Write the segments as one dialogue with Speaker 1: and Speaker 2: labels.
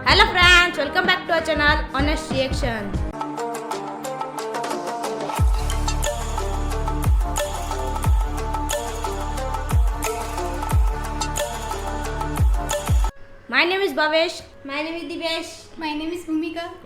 Speaker 1: Hello friends, welcome back to our channel Honest Reaction. My name is Bhavesh.
Speaker 2: My name is Divesh. My name is Bhumika.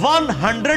Speaker 3: 100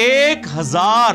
Speaker 3: 1000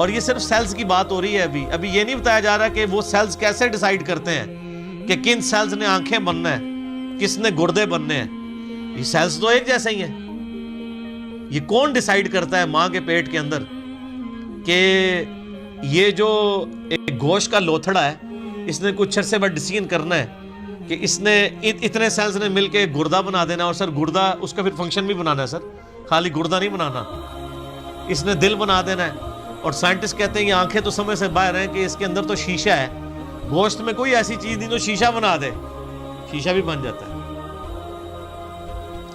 Speaker 3: اور یہ صرف sales کی بات ہو رہی ہے. ابھی یہ نہیں بتایا جا رہا کہ وہ سیلز کیسے ڈیسائیڈ کرتے ہیں کہ کن سیلز نے آنکھیں بننا ہے, کس نے گردے بننے ہیں. یہ سیلز تو ایک جیسے ہی ہیں. یہ کون ڈیسائیڈ کرتا ہے ماں کے پیٹ کے اندر کہ یہ جو ایک گوشت کا لوتھڑا ہے, اس نے کچھ عرصے بعد ڈیسیژن کرنا ہے کہ اس نے اتنے سیلز نے مل کے گردہ بنا دینا, اور سر گردہ اس کا پھر فنکشن بھی بنانا ہے سر, خالی گردہ نہیں بنانا, اس نے دل بنا دینا ہے. اور سائنٹسٹ کہتے ہیں یہ آنکھیں تو سمجھ سے باہر ہیں کہ اس کے اندر تو شیشہ ہے, گوشت میں کوئی ایسی چیز نہیں جو شیشہ بنا دے, شیشہ بھی بن جاتا ہے.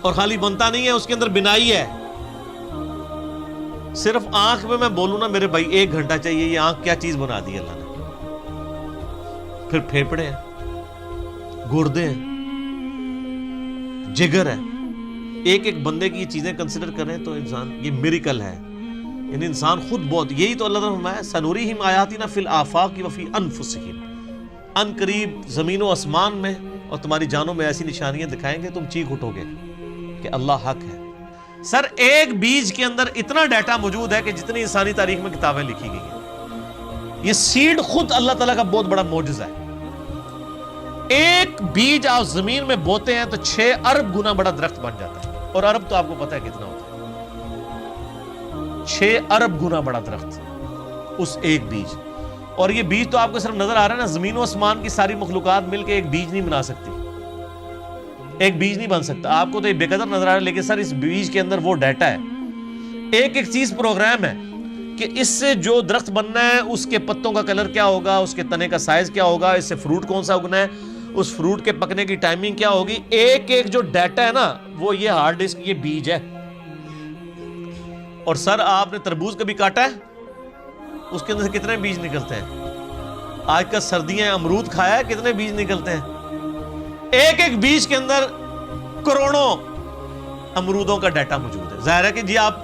Speaker 3: اور خالی بنتا نہیں ہے, اس کے اندر بنائی ہے. صرف آنکھ میں بولوں نا میرے بھائی 1 گھنٹہ چاہیے, یہ آنکھ کیا چیز بنا دی اللہ نے. پھر پھیپڑے ہیں, گردے ہیں, جگر ہے. ایک ایک بندے کی یہ چیزیں کنسیڈر کریں تو انسان, یہ میریکل ہے. یعنی انسان خود بہت, یہی تو اللہ نے فرمایا سنوریہم آیاتنا فی الآفاق وفی انفسہم, ان قریب زمین و آسمان میں اور تمہاری جانوں میں ایسی نشانیاں دکھائیں گے تم چیخ اٹھو گے کہ اللہ حق ہے. سر ایک بیج کے اندر اتنا ڈیٹا موجود ہے کہ جتنی انسانی تاریخ میں کتابیں لکھی گئی ہیں. یہ سیڈ خود اللہ تعالیٰ کا بہت بڑا معجزہ ہے. ایک بیج آپ زمین میں بوتے ہیں تو 6 ارب گنا بڑا درخت بن جاتا ہے. اور ارب تو آپ کو پتا ہے کتنا ہوتا ہے, 6 ارب گنا بڑا درخت اس ایک بیج. اور یہ بیج تو آپ کو صرف نظر آ رہا ہے نا, زمین و آسمان کی ساری مخلوقات مل کے ایک بیج نہیں بنا سکتی, ایک بیج نہیں بن سکتا. آپ کو تو یہ بے قدر نظر آ رہا ہے, لیکن سر اس بیج کے اندر وہ ڈیٹا ہے, ایک ایک چیز پروگرام ہے کہ اس سے جو درخت بننا ہے اس کے پتوں کا کلر کیا ہوگا, اس کے تنے کا سائز کیا ہوگا, اس سے فروٹ کون سا اگنا ہے, اس فروٹ کے پکنے کی ٹائمنگ کیا ہوگی. ایک ایک جو ڈیٹا ہے نا وہ یہ ہارڈ ڈسک, یہ بیج ہے. اور سر آپ نے تربوز کبھی کاٹا ہے, اس کے اندر سے کتنے بیج نکلتے ہیں. آج کل سردیاں, امرود کھایا ہے, کتنے بیج نکلتے ہیں. ایک ایک بیج کے اندر کروڑوں امرودوں کا ڈیٹا موجود ہے. ظاہر ہے کہ جی آپ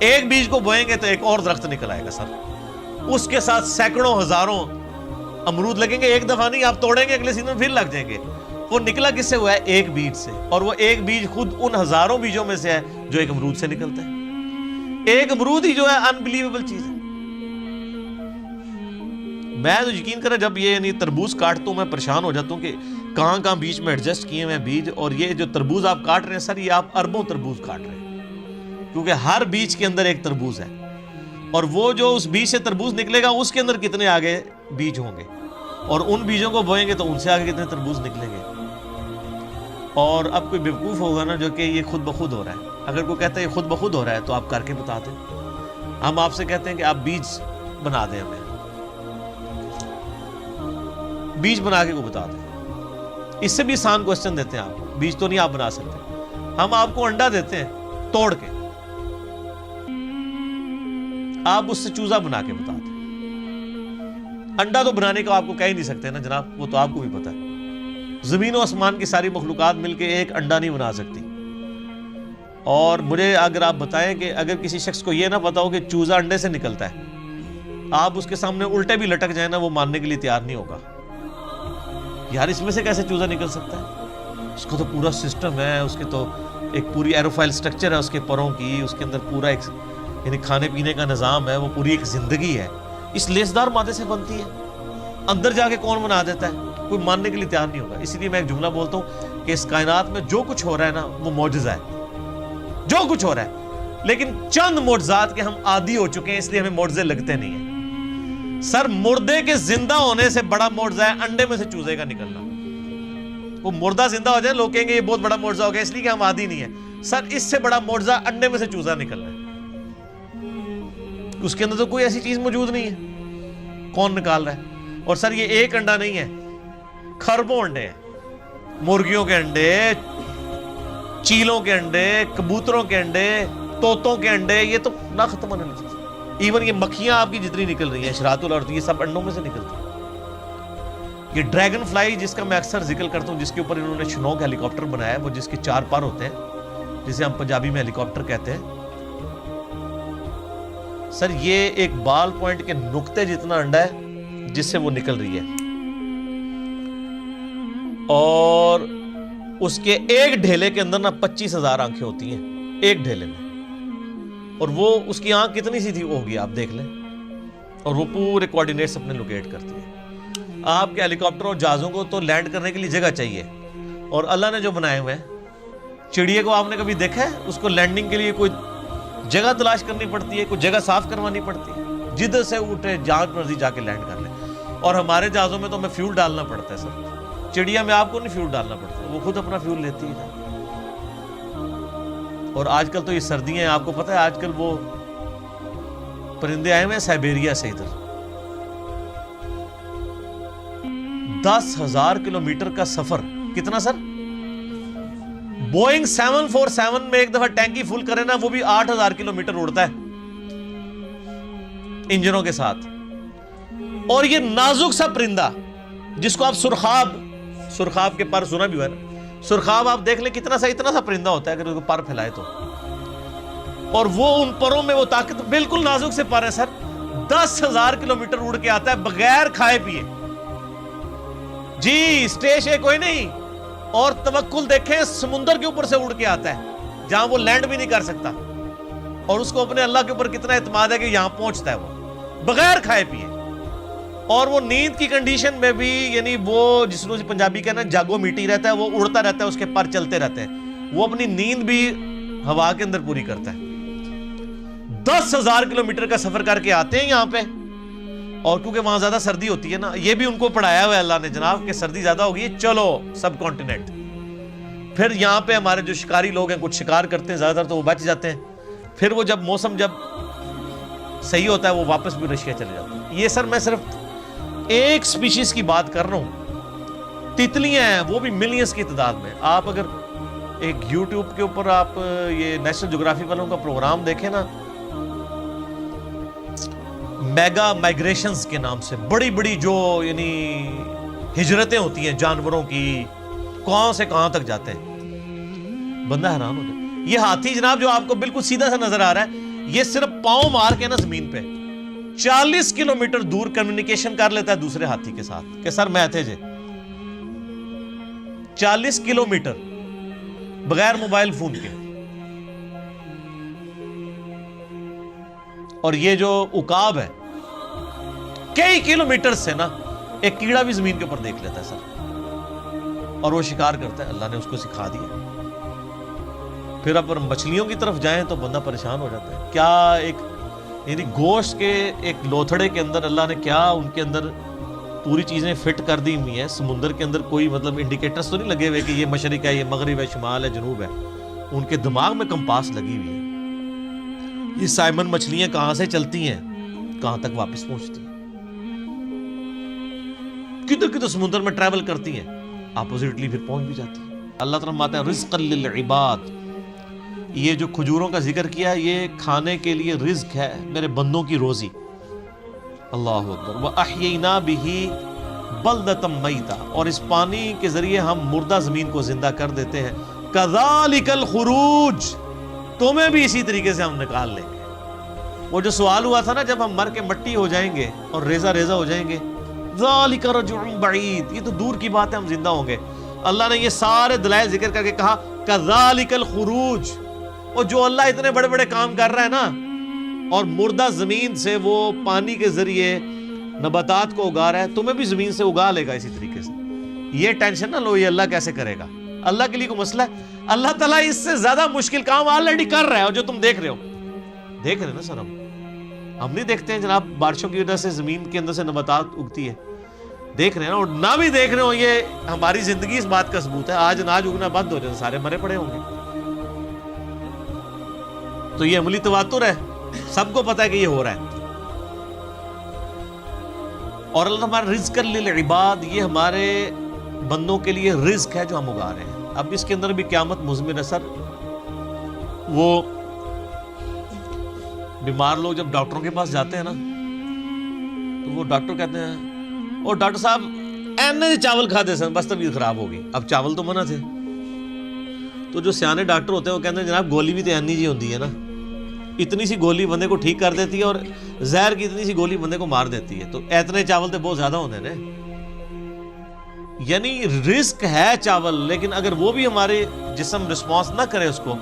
Speaker 3: ایک بیج کو بوئیں گے تو ایک اور درخت نکل آئے گا سر, اس کے ساتھ سینکڑوں ہزاروں امرود لگیں گے. ایک دفعہ نہیں, آپ توڑیں گے اگلے سیزن میں پھر لگ جائیں گے. وہ نکلا کس سے ہوا ہے, ایک بیج سے. اور وہ ایک بیج خود ان ہزاروں بیجوں میں سے ہے جو ایک امرود سے نکلتا ہے. ایک امرود ہی جو ہے انبلیویبل چیز ہے. میں تو یقین کریں جب یہ یعنی تربوز کاٹتا ہوں میں پریشان ہو جاتا ہوں کہ کہاں کہاں بیچ میں ایڈجسٹ کیے ہوئے بیج. اور یہ جو تربوز آپ کاٹ رہے ہیں سر, یہ آپ اربوں تربوز کاٹ رہے ہیں, کیونکہ ہر بیج کے اندر ایک تربوز ہے. اور وہ جو اس بیج سے تربوز نکلے گا اس کے اندر کتنے آگے بیج ہوں گے, اور ان بیجوں کو بوئیں گے تو ان سے آگے کتنے تربوز نکلیں گے. اور اب کوئی بیوقوف ہوگا نا جو کہ یہ خود بخود ہو رہا ہے. اگر کوئی کہتا ہے یہ خود بخود ہو رہا ہے تو آپ کر کے بتا دیں. ہم آپ سے کہتے ہیں کہ آپ بیج بنا دیں, ہمیں بیج بنا کے کو بتا دیں. اس سے بھی آسان کوسچن دیتے ہیں آپ کو, بیج تو نہیں آپ بنا سکتے. ہم آپ کو انڈا دیتے ہیں توڑ کے, آپ اس سے چوزا بنا کے بتا دیں. انڈا تو بنانے کا آپ کو کہہ ہی نہیں سکتے نا جناب, وہ تو آپ کو بھی پتا ہے. زمین و آسمان کی ساری مخلوقات مل کے ایک انڈا نہیں بنا سکتی. اور مجھے اگر آپ بتائیں کہ اگر کسی شخص کو یہ نہ پتا ہو کہ چوزا انڈے سے نکلتا ہے, آپ اس کے سامنے الٹے بھی لٹک جائیں نا, وہ ماننے کے لیے تیار نہیں ہوگا. یار اس میں سے کیسے چوزا نکل سکتا ہے, اس کا تو پورا سسٹم ہے, اس کے تو ایک پوری ایروفائل سٹرکچر ہے اس کے پروں کی, اس کے اندر پورا ایک یعنی کھانے پینے کا نظام ہے, وہ پوری ایک زندگی ہے. اس لیسدار مادے سے بنتی ہے, اندر جا کے کون بنا دیتا ہے, کوئی ماننے کے لیے تیار نہیں ہوگا. اسی لیے میں ایک جملہ بولتا ہوں کہ اس کائنات میں جو کچھ ہو رہا ہے نا وہ معجزہ ہے, جو کچھ ہو رہا ہے. لیکن چند معجزات کے ہم عادی ہو چکے ہیں, اس لیے ہمیں معجزے لگتے نہیں ہیں. سر مردے کے زندہ ہونے سے بڑا معجزہ ہے انڈے میں سے چوزے کا نکلنا. وہ مردہ زندہ ہو جائے لوگ کہیں گے یہ بہت بڑا معجزہ ہو گیا, اس لیے کہ ہم عادی نہیں ہیں. سر اس سے بڑا معجزہ انڈے میں سے چوزا نکلنا ہے. اس کے اندر تو کوئی ایسی چیز موجود نہیں ہے, کون نکال رہا ہے. اور سر یہ ایک انڈا نہیں ہے, خربوں انڈے ہیں. مرغیوں کے انڈے, چیلوں کے انڈے, کبوتروں کے انڈے, طوطوں کے انڈے, یہ تو نہ ختم ہونے والی چیز. ایون یہ مکھیاں آپ کی جتنی نکل رہی ہیں شراط الارض, یہ سب انڈوں میں سے نکلتی ہیں. یہ ڈریگن فلائی جس کا میں اکثر ذکر کرتا ہوں, جس کے اوپر انہوں نے شنوک ہیلی کاپٹر بنایا ہے, وہ جس کے 4 پر ہوتے ہیں, جسے ہم پنجابی میں ہیلی کاپٹر کہتے ہیں. سر یہ ایک بال پوائنٹ کے نقطے جتنا انڈا ہے جس سے وہ نکل رہی ہے, اور اس کے ایک ڈھیلے کے اندر نا 25,000 آنکھیں ہوتی ہیں ایک ڈھیلے میں. اور وہ اس کی آنکھ کتنی سی تھی ہوگی آپ دیکھ لیں, اور وہ پورے کوآرڈینیٹس اپنے لوکیٹ کرتی ہے. آپ کے ہیلی کاپٹر اور جہازوں کو تو لینڈ کرنے کے لیے جگہ چاہیے, اور اللہ نے جو بنائے ہوئے ہیں, چڑیے کو آپ نے کبھی دیکھا ہے اس کو لینڈنگ کے لیے کوئی جگہ تلاش کرنی پڑتی ہے, کوئی جگہ صاف کروانی پڑتی ہے؟ جدھر سے اٹھے جہاں مرضی جا کے لینڈ کر لیں. اور ہمارے جہازوں میں تو ہمیں فیول ڈالنا پڑتا ہے سر, چڑیا میں آپ کو نہیں فیول ڈالنا پڑتا, وہ خود اپنا فیول لیتی ہے. اور آج کل تو یہ سردیاں ہیں, آپ کو پتہ ہے آج کل وہ پرندے آئے ہوئے ہیں سائبیریا سے, ادھر 10,000 کلومیٹر کا سفر. کتنا سر؟ بوئنگ 747 میں ایک دفعہ ٹینکی فل کرے نا, وہ بھی 8,000 کلومیٹر اڑتا ہے انجنوں کے ساتھ. اور یہ نازک سا پرندہ جس کو آپ سرخاب کے پر سنا بھی ہوا ہے نا, سرخاب آپ دیکھ لیں کتنا سا, اتنا سا پرندہ ہوتا ہے اگر اس کو پر پھیلائے تو, اور وہ ان پروں میں وہ طاقت, بالکل نازک سے پر ہے سر. 10,000 کلومیٹر اڑ کے آتا ہے بغیر کھائے پیے جی, سٹیش ہے کوئی نہیں. اور توکل دیکھیں, سمندر کے اوپر سے اڑ کے آتا ہے جہاں وہ لینڈ بھی نہیں کر سکتا, اور اس کو اپنے اللہ کے اوپر کتنا اعتماد ہے کہ یہاں پہنچتا ہے وہ بغیر کھائے پیے. اور وہ نیند کی کنڈیشن میں بھی, یعنی وہ جس کو پنجابی کہنا جاگو میٹی رہتا ہے, وہ اڑتا رہتا ہے, اس کے پر چلتے رہتے ہیں, وہ اپنی نیند بھی ہوا کے اندر پوری کرتا ہے. 10,000 کلومیٹر کا سفر کر کے آتے ہیں یہاں پہ, اور کیونکہ وہاں زیادہ سردی ہوتی ہے نا, یہ بھی ان کو پڑھایا ہوا ہے اللہ نے جناب کہ سردی زیادہ ہوگی, چلو سب کانٹیننٹ. پھر یہاں پہ ہمارے جو شکاری لوگ ہیں, کچھ شکار کرتے ہیں زیادہ تر تو وہ بچ جاتے ہیں. پھر وہ جب موسم جب صحیح ہوتا ہے وہ واپس بھی رشیا چلے جاتے ہیں. یہ سر میں صرف ایک سپیشیز کی بات کر رہا ہوں. تتلیاں ہیں وہ بھی ملینز کی تعداد میں. آپ اگر ایک یوٹیوب کے اوپر آپ یہ نیشنل جغرافی والوں کا پروگرام دیکھیں نا, میگا مائگریشنز کے نام سے بڑی بڑی جو یعنی ہجرتیں ہوتی ہیں جانوروں کی, کہاں سے کہاں تک جاتے ہیں, بندہ حیران ہو جائے. یہ ہاتھی جناب جو آپ کو بالکل سیدھا سا نظر آ رہا ہے, یہ صرف پاؤں مار کے نا زمین پہ 40 کلومیٹر دور کمیونیکیشن کر لیتا ہے دوسرے ہاتھی کے ساتھ کہ سر میں تھے جے. 40 کلومیٹر بغیر موبائل فون کے. اور یہ جو عقاب ہے کئی کلومیٹر سے نا ایک کیڑا بھی زمین کے اوپر دیکھ لیتا ہے سر, اور وہ شکار کرتا ہے, اللہ نے اس کو سکھا دیا. پھر اگر مچھلیوں کی طرف جائیں تو بندہ پریشان ہو جاتا ہے. کیا ایک یعنی گوشت کے ایک لوتھڑے کے اندر اللہ نے کیا ان کے اندر پوری چیزیں فٹ کر دی ہوئی ہیں. سمندر کے اندر کوئی مطلب انڈیکیٹرز تو نہیں لگے ہوئے کہ یہ مشرق ہے, یہ مغرب ہے, شمال ہے, جنوب ہے. ان کے دماغ میں کمپاس لگی ہوئی ہے. یہ سائمن مچھلیاں کہاں سے چلتی ہیں, کہاں تک واپس پہنچتی ہیں, کدھر کدھر سمندر میں ٹریول کرتی ہیں, اپوزٹلی پھر پہنچ بھی جاتی ہیں. اللہ تعالیٰ فرماتے ہیں رزقا للعباد. یہ جو کھجوروں کا ذکر کیا یہ کھانے کے لیے رزق ہے, میرے بندوں کی روزی. اللہ اکبر. وَأَحْيَيْنَا بِهِ بَلْدَةً مَيْتًا. اور اس پانی کے ذریعے ہم مردہ زمین کو زندہ کر دیتے ہیں. كَذَلِكَ الْخُرُوجِ. تمہیں بھی اسی طریقے سے ہم نکال لیں گے. وہ جو سوال ہوا تھا نا جب ہم مر کے مٹی ہو جائیں گے اور ریزہ ریزہ ہو جائیں گے, ذَلِكَ رَجْعٌ بَعِيدٌ. یہ تو دور کی بات ہے, ہم زندہ ہوں گے. اللہ نے یہ سارے دلائل ذکر کر کے کہا كَذَلِكَ الْخُرُوجِ. اور جو اللہ اتنے بڑے بڑے کام کر رہا ہے نا, اور مردہ زمین سے وہ پانی کے ذریعے نباتات کو اگا رہا ہے, تمہیں بھی زمین سے اگا لے گا اسی طریقے سے. یہ ٹینشن نہ لو یہ اللہ کیسے کرے گا, اللہ کے لیے کوئی مسئلہ ہے. اللہ تعالیٰ اس سے زیادہ مشکل کام آلریڈی کر رہا ہے. اور جو تم دیکھ رہے ہو, دیکھ رہے نا سر, ہم نہیں دیکھتے ہیں جناب بارشوں کی وجہ سے زمین کے اندر سے نباتات اگتی ہے, دیکھ رہے ہیں نا. اور نہ بھی دیکھ رہے ہو, یہ ہماری زندگی اس بات کا ثبوت ہے. آج اناج اگنا بند ہو جائے سارے مرے پڑے ہوں گے. تو یہ عملی تواتر ہے, سب کو پتا ہے کہ یہ ہو رہا ہے. اور اللہ ہمارا رزق للعباد, یہ ہمارے بندوں کے لیے رزق ہے جو ہم اگا رہے ہیں. اب اس کے اندر بھی قیامت مضمر ہے سر. وہ بیمار لوگ جب ڈاکٹروں کے پاس جاتے ہیں نا تو وہ ڈاکٹر کہتے ہیں اور ڈاکٹر صاحب اینے چاول کھاتے سن بس طبیعت خراب ہوگی. اب چاول تو منع تھے, تو جو سیانے ڈاکٹر ہوتے ہیں وہ کہتے ہیں جناب گولی بھی تو اینی جی ہوتی ہے نا, اتنی سی گولی بندے کو ٹھیک کر دیتی ہے, اور زہر کی اتنی سی گولی بندے کو مار دیتی ہے. تو اتنے چاول تو بہت زیادہ ہوتے ہیں. یعنی رزق ہے چاول, لیکن اگر وہ بھی ہمارے جسم رسپانس نہ کرے اس کو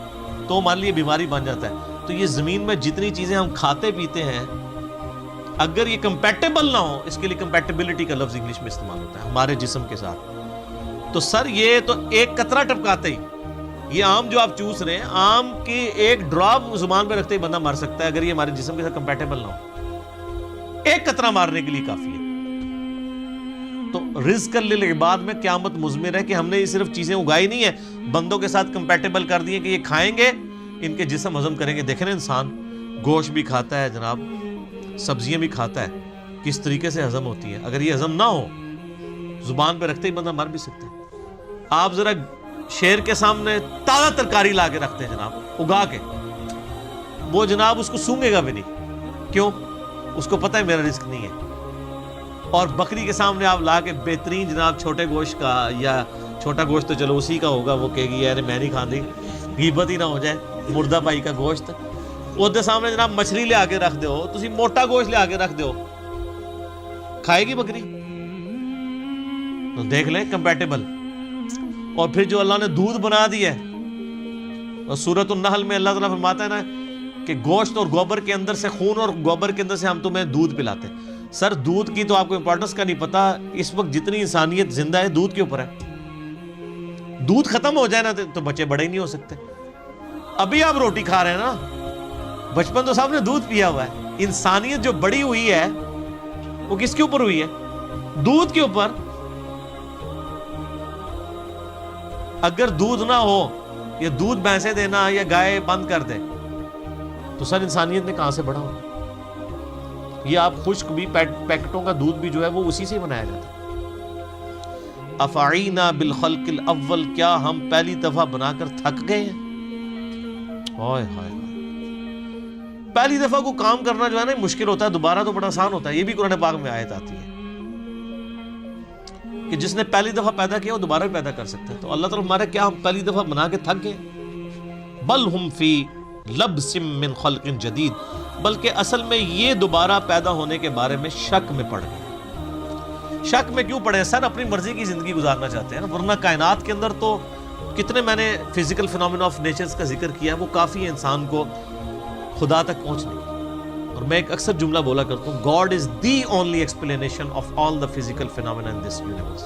Speaker 3: تو ہمارے لیے بیماری بن جاتا ہے. تو یہ زمین میں جتنی چیزیں ہم کھاتے پیتے ہیں اگر یہ کمپیٹیبل نہ ہو, اس کے لیے کمپیٹیبلٹی کا لفظ انگلش میں استعمال ہوتا ہے ہمارے جسم کے ساتھ, تو سر یہ تو ایک قطرہ ٹپکاتے ہی, یہ آم جو آپ چوس رہے ہیں, آم کی ایک ڈراپ زبان پہ رکھتے ہی بندہ مر سکتا ہے اگر یہ ہمارے جسم کے ساتھ کمپیٹیبل نہ ہو. ایک قطرہ مارنے کے لیے کافی ہے. تو رزق للعباد میں قیامت مضمر ہے کہ ہم نے یہ صرف چیزیں اگائی نہیں ہیں, بندوں کے ساتھ کمپیٹیبل کر دی ہیں کہ یہ کھائیں گے ان کے جسم ہضم کریں گے. دیکھیں نا انسان گوشت بھی کھاتا ہے جناب, سبزیاں بھی کھاتا ہے, کس طریقے سے ہضم ہوتی ہیں. اگر یہ ہضم نہ ہو زبان پہ رکھتے ہی بندہ مر بھی سکتا ہے. آپ ذرا شیر کے سامنے تازہ ترکاری لا کے رکھتے ہیں جناب اگا کے, وہ جناب اس کو سونگے گا بھی نہیں. کیوں؟ اس کو پتہ ہے میرا رزق نہیں ہے. اور بکری کے سامنے آپ لا کے بہترین جناب چھوٹے گوشت کا, یا چھوٹا گوشت تو چلو اسی کا ہوگا, وہ کہے گی یار میں نہیں کھاندی, غیبت ہی نہ ہو جائے, مردہ بھائی کا گوشت. وہ سامنے جناب مچھلی لے آ کے رکھ دو, تسی موٹا گوشت لے آ کے رکھ دو, کھائے گی بکری؟ تو دیکھ لیں کمپیٹیبل. اور پھر جو اللہ نے دودھ بنا دی ہے, اور سورۃ النحل میں اللہ تعالیٰ فرماتا ہے نا کہ گوشت اور گوبر کے اندر سے, خون اور گوبر کے اندر سے ہم تمہیں دودھ پلاتے ہیں. سر دودھ کی تو آپ کو امپورٹنس کا نہیں پتا. اس وقت جتنی انسانیت زندہ ہے دودھ کے اوپر ہے. دودھ ختم ہو جائے نا تو بچے بڑے ہی نہیں ہو سکتے. ابھی آپ روٹی کھا رہے ہیں نا, بچپن تو صاحب نے دودھ پیا ہوا ہے. انسانیت جو بڑی ہوئی ہے وہ کس کے اوپر ہوئی ہے؟ دودھ کے اوپر. اگر دودھ نہ ہو, یا دودھ بھینسیں دینا یا گائے بند کر دے, تو سر انسانیت نے کہاں سے بڑا ہونا؟ یہ آپ خشک بھی پیکٹوں کا دودھ بھی جو ہے وہ اسی سے بنایا جاتا ہے. افعینا بالخلق الاول, کیا ہم پہلی دفعہ بنا کر تھک گئے ہیں؟ ہائے ہائے, پہلی دفعہ کو کام کرنا جو ہے نا مشکل ہوتا ہے, دوبارہ تو بڑا آسان ہوتا ہے. یہ بھی قرآن پاک میں آیت آتی ہے کہ جس نے پہلی دفعہ پیدا کیا وہ دوبارہ بھی پیدا کر سکتا ہے. تو اللہ تعالیٰ ہمارے کیا ہم پہلی دفعہ بنا کے تھک گئے؟ بل ہم فی لبس من خلق جدید, بلکہ اصل میں یہ دوبارہ پیدا ہونے کے بارے میں شک میں پڑ گئے. شک میں کیوں پڑے؟ سر اپنی مرضی کی زندگی گزارنا چاہتے ہیں نا, ورنہ کائنات کے اندر تو کتنے, میں نے فزیکل فینومینا آف نیچرز کا ذکر کیا, وہ کافی ہے انسان کو خدا تک پہنچنے کی. اور میں ایک اکثر جملہ بولا کرتا ہوں, God is the only explanation of all the physical phenomena in this universe.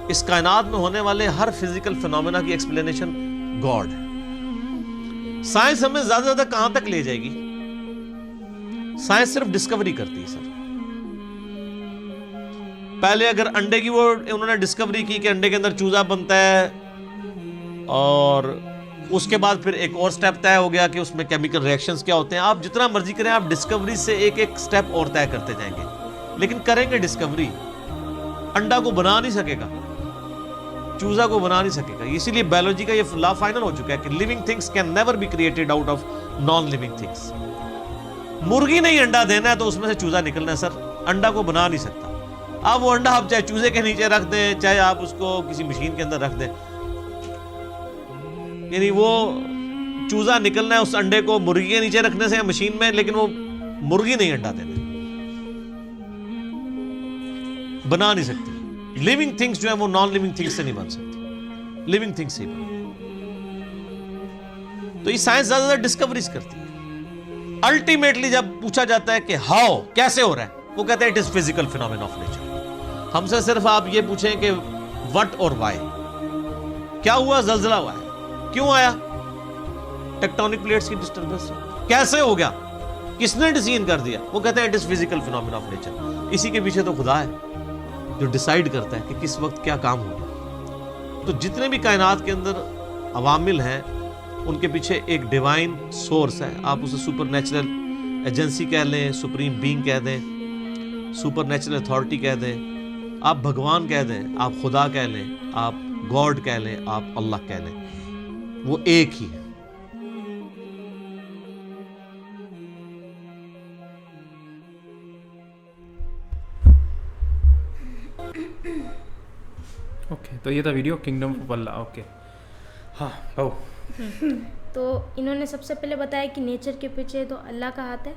Speaker 3: اس کائنات میں ہونے والے ہر فزیکل فینومینا کی ایکسپلینیشن گاڈ ہے. سائنس ہمیں زیادہ زیادہ کہاں تک لے جائے گی؟ سائنس صرف ڈسکوری کرتی ہے سر. پہلے اگر انڈے کی وہ انہوں نے ڈسکوری کی کہ انڈے کے اندر چوزا بنتا ہے, اور اس کے بعد پھر ایک اور سٹیپ طے ہو گیا کہ اس میں کیمیکل ریئیکشنز کیا ہوتے ہیں. آپ جتنا مرضی کریں, آپ ڈسکوری سے ایک ایک سٹیپ اور طے کرتے جائیں گے, لیکن کریں گے ڈسکوری. انڈا کو بنا نہیں سکے گا, چوزا کو بنا نہیں سکے گا. اسی لیے بایولوجی کا یہ لا فائنل ہو چکا ہے کہ living things can never be created out of non living things. مرغی نہیں انڈا دینا ہے تو اس میں سے چوزا نکلنا ہے سر, انڈا کو بنا نہیں سکتا. اب وہ انڈا آپ چاہے چوزے کے نیچے رکھ دیں, چاہے آپ اس کو کسی مشین کے اندر رکھ دیں, یعنی وہ چوزا نکلنا ہے اس انڈے کو مرغی کے نیچے رکھنے سے یا مشین میں, لیکن وہ مرغی نہیں انڈا دینا, بنا نہیں سکتی. لیونگ تھنگس جو ہے وہ نان لیونگ تھنگس سے نہیں بن سکتی, لیونگ تھنگس سے ہی بن. تو یہ سائنس زیادہ زیادہ ڈسکوریز کرتی ہے. الٹیمیٹلی جب پوچھا جاتا ہے کہ ہاؤ, کیسے ہو رہا ہے, وہ کہتے ہیں it is physical phenomena of nature. ہم سے صرف آپ یہ پوچھیں کہ وٹ اور وائی, کیا ہوا؟ زلزلہ ہوا ہے, کیوں آیا؟ ٹیکٹونک پلیٹس کی ڈسٹربنس. کیسے ہو گیا؟ کس نے ڈیزائن کر دیا؟ وہ کہتے ہیں it is physical phenomena of nature. اسی کے پیچھے تو خدا ہے جو ڈیسائیڈ کرتا ہے کہ کس وقت کیا کام ہوگا. تو جتنے بھی کائنات کے اندر عوامل ہیں ان کے پیچھے ایک ڈیوائن سورس ہے. آپ اسے سپر نیچرل ایجنسی کہہ لیں, سپریم بینگ کہہ دیں, سپر نیچرل اتھارٹی کہہ دیں, آپ بھگوان کہہ دیں, آپ خدا کہہ لیں, آپ گاڈ کہہ لیں, آپ اللہ کہہ لیں, وہ ایک ہی ہے.
Speaker 4: اوکے, تو یہ تھا video kingdom of Allah. Okay, ہاں بھاؤ.
Speaker 1: تو انہوں نے سب سے پہلے بتایا کہ نیچر کے پیچھے تو اللہ کا ہاتھ ہے,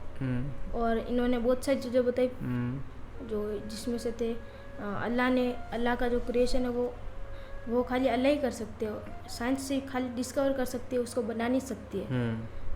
Speaker 1: اور انہوں نے بہت ساری چیزیں بتائی جو جس میں سے تھے اللہ نے, اللہ کا جو کریشن ہے وہ خالی اللہ ہی کر سکتے ہو. سائنس سے خالی ڈسکور کر سکتی ہے, اس کو بنا نہیں سکتی ہے.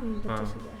Speaker 1: 25,000